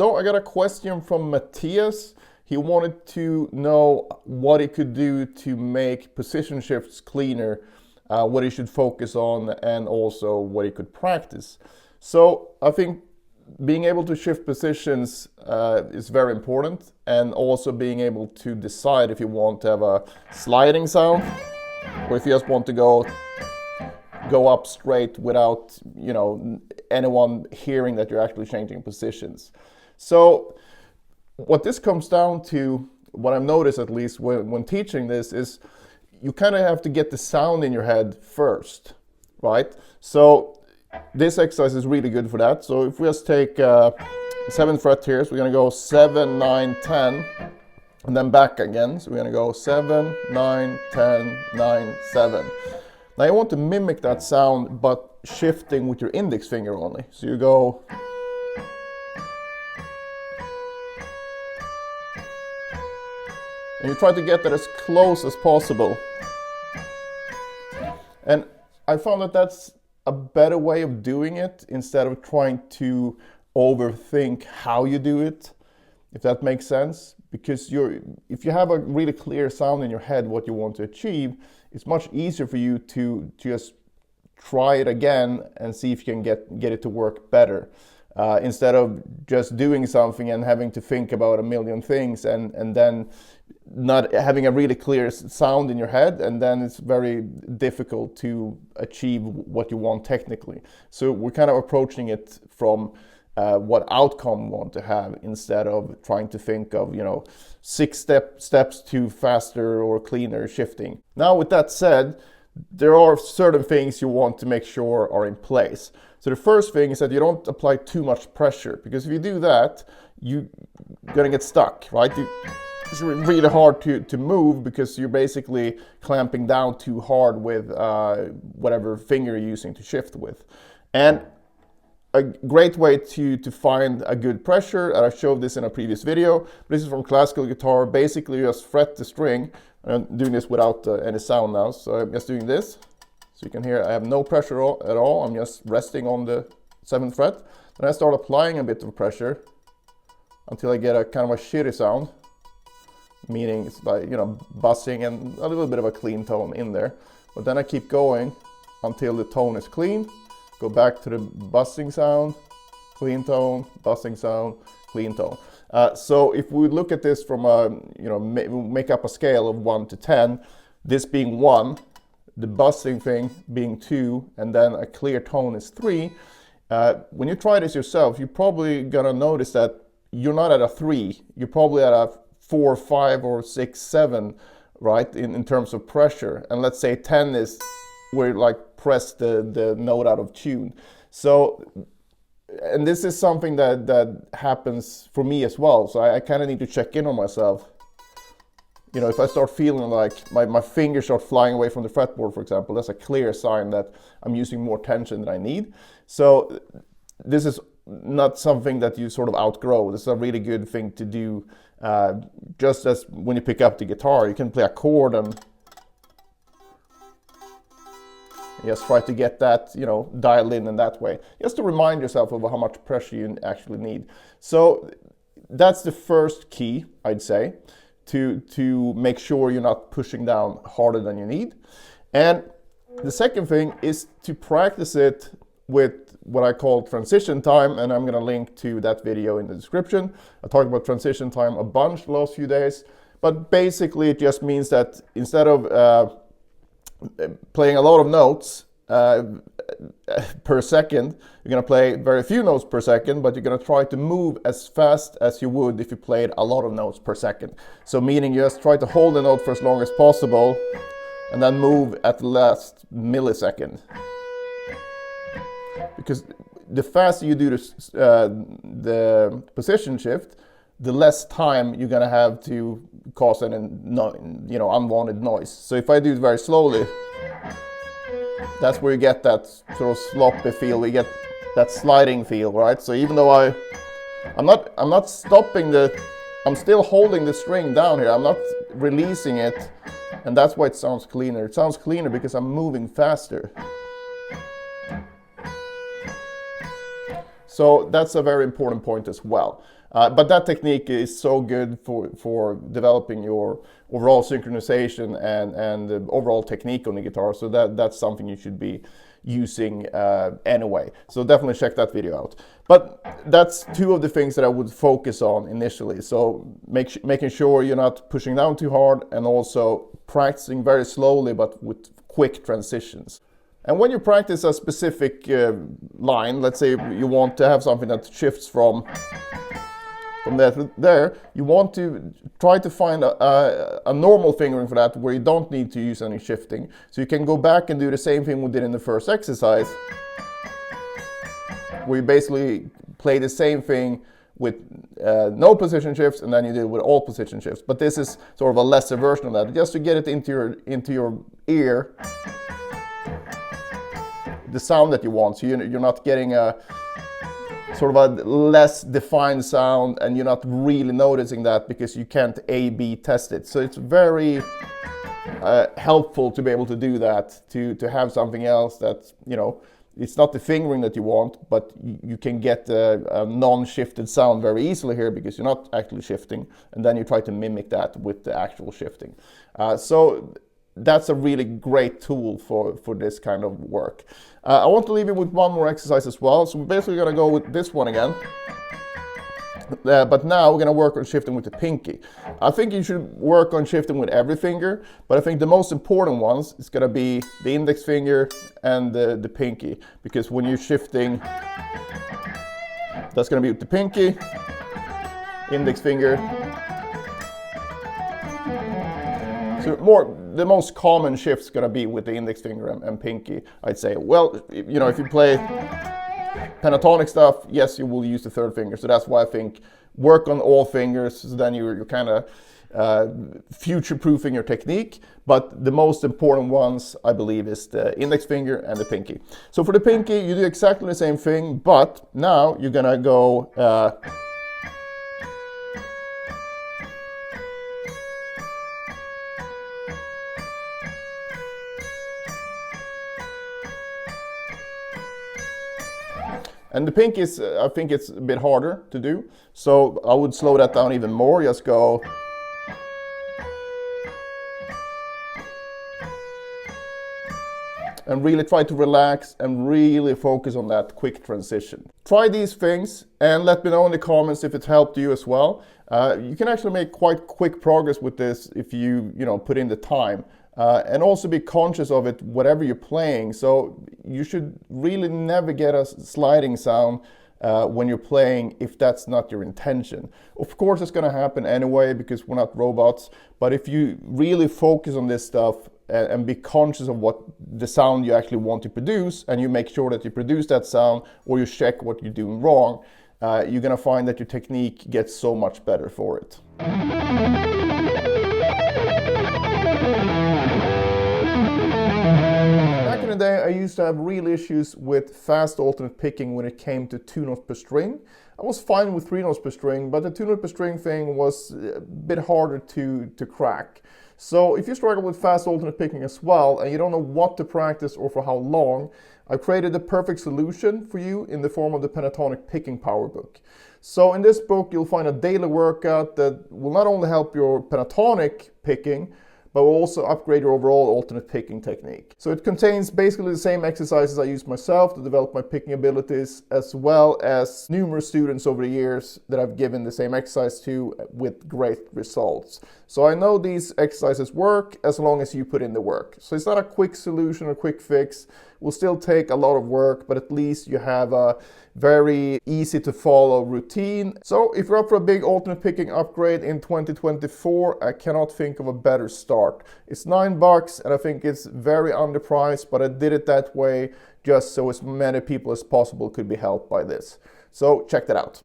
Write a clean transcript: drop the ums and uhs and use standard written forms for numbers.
So I got a question from Matthias. He wanted to know what he could do to make position shifts cleaner, what he should focus on, and also what he could practice. So I think being able to shift positions is very important, and also being able to decide if you want to have a sliding sound or if you just want to go up straight without anyone hearing that you're actually changing positions. So what this comes down to, what I've noticed at least when teaching this, is you kind of have to get the sound in your head first, right? So this exercise is really good for that. So if we just take 7th fret here, so we're going to go 7, 9, 10, and then back again. So we're going to go 7, 9, 10, 9, 7. Now you want to mimic that sound, but shifting with your index finger only. So you go, and you try to get that as close as possible. And I found that that's a better way of doing it, instead of trying to overthink how you do it, if that makes sense. Because if you have a really clear sound in your head what you want to achieve, it's much easier for you to just try it again and see if you can get it to work better. Instead of just doing something and having to think about a million things and then not having a really clear sound in your head, and then it's very difficult to achieve what you want technically. So we're kind of approaching it from what outcome we want to have, instead of trying to think of 6 steps to faster or cleaner shifting. Now with that said, there are certain things you want to make sure are in place. So the first thing is that you don't apply too much pressure, because if you do that, you're gonna get stuck, right? It's really hard to move, because you're basically clamping down too hard with whatever finger you're using to shift with. And a great way to find a good pressure, and I showed this in a previous video, this is from classical guitar. Basically you just fret the string. I'm doing this without any sound now, so I'm just doing this. So you can hear I have no pressure at all. I'm just resting on the 7th fret. Then I start applying a bit of pressure until I get a kind of a shitty sound, meaning it's like, buzzing and a little bit of a clean tone in there. But then I keep going until the tone is clean. Go back to the buzzing sound, clean tone, buzzing sound, clean tone. So if we look at this from make up a scale of 1 to 10, this being 1, the buzzing thing being 2, and then a clear tone is 3. When you try this yourself, you're probably gonna notice that you're not at a 3, you're probably at a 4, 5, or 6, 7, right, in terms of pressure. And let's say 10 is where you press the note out of tune. So, and this is something that happens for me as well. So I kind of need to check in on myself. If I start feeling like my fingers start flying away from the fretboard, for example, that's a clear sign that I'm using more tension than I need. So this is not something that you sort of outgrow. This is a really good thing to do. Just as when you pick up the guitar, you can play a chord and just try to get that, dialed in that way, just to remind yourself of how much pressure you actually need. So that's the first key, I'd say, to make sure you're not pushing down harder than you need. And the second thing is to practice it with what I call transition time, and I'm going to link to that video in the description. I talked about transition time a bunch the last few days, but basically it just means that instead of playing a lot of notes per second, you're going to play very few notes per second, but you're going to try to move as fast as you would if you played a lot of notes per second. So meaning you just try to hold the note for as long as possible and then move at the last millisecond. Because the faster you do the position shift, the less time you're going to have to cause an unwanted noise. So if I do it very slowly, that's where you get that sort of sloppy feel. We get that sliding feel, right? So even though I'm not stopping I'm still holding the string down here. I'm not releasing it, and that's why it sounds cleaner. It sounds cleaner because I'm moving faster. So that's a very important point as well. But that technique is so good for developing your overall synchronization and the overall technique on the guitar. So that's something you should be using anyway. So definitely check that video out. But that's two of the things that I would focus on initially. So making sure you're not pushing down too hard, and also practicing very slowly but with quick transitions. And when you practice a specific line, let's say you want to have something that shifts from there to there, you want to try to find a normal fingering for that, where you don't need to use any shifting. So you can go back and do the same thing we did in the first exercise, where you basically play the same thing with no position shifts, and then you do it with all position shifts. But this is sort of a lesser version of that, just to get it into your ear, the sound that you want. So you're not getting a sort of a less defined sound, and you're not really noticing that because you can't A/B test it. So it's very helpful to be able to do that, to have something else that, you know, it's not the fingering that you want, but you can get a non-shifted sound very easily here because you're not actually shifting, and then you try to mimic that with the actual shifting. So that's a really great tool for this kind of work. I want to leave you with one more exercise as well. So we're basically going to go with this one again. But now we're going to work on shifting with the pinky. I think you should work on shifting with every finger, but I think the most important ones is going to be the index finger and the pinky. Because when you're shifting, that's going to be with the pinky, index finger. So the most common shift's going to be with the index finger and pinky, I'd say. Well, you know, if you play pentatonic stuff, yes, you will use the third finger. So that's why I think work on all fingers, so then you're kind of future-proofing your technique. But the most important ones, I believe, is the index finger and the pinky. So for the pinky, you do exactly the same thing, but now you're going to go and the pinky is, I think it's a bit harder to do. So I would slow that down even more. Just go. And really try to relax and really focus on that quick transition. Try these things and let me know in the comments if it helped you as well. You can actually make quite quick progress with this if you put in the time. And also be conscious of it whatever you're playing. So you should really never get a sliding sound when you're playing if that's not your intention. Of course it's going to happen anyway because we're not robots, but if you really focus on this stuff and be conscious of what the sound you actually want to produce, and you make sure that you produce that sound, or you check what you're doing wrong, you're going to find that your technique gets so much better for it. Back in the day, I used to have real issues with fast alternate picking when it came to 2 notes per string. I was fine with 3 notes per string, but the 2 notes per string thing was a bit harder to crack. So if you struggle with fast alternate picking as well, and you don't know what to practice or for how long, I've created the perfect solution for you in the form of the Pentatonic Picking Power Book. So in this book, you'll find a daily workout that will not only help your pentatonic picking, but will also upgrade your overall alternate picking technique. So it contains basically the same exercises I used myself to develop my picking abilities, as well as numerous students over the years that I've given the same exercise to with great results. So I know these exercises work as long as you put in the work. So it's not a quick solution or quick fix. It will still take a lot of work, but at least you have a very easy to follow routine. So if you're up for a big alternate picking upgrade in 2024, I cannot think of a better start. It's $9 and I think it's very underpriced, but I did it that way just so as many people as possible could be helped by this. So check that out.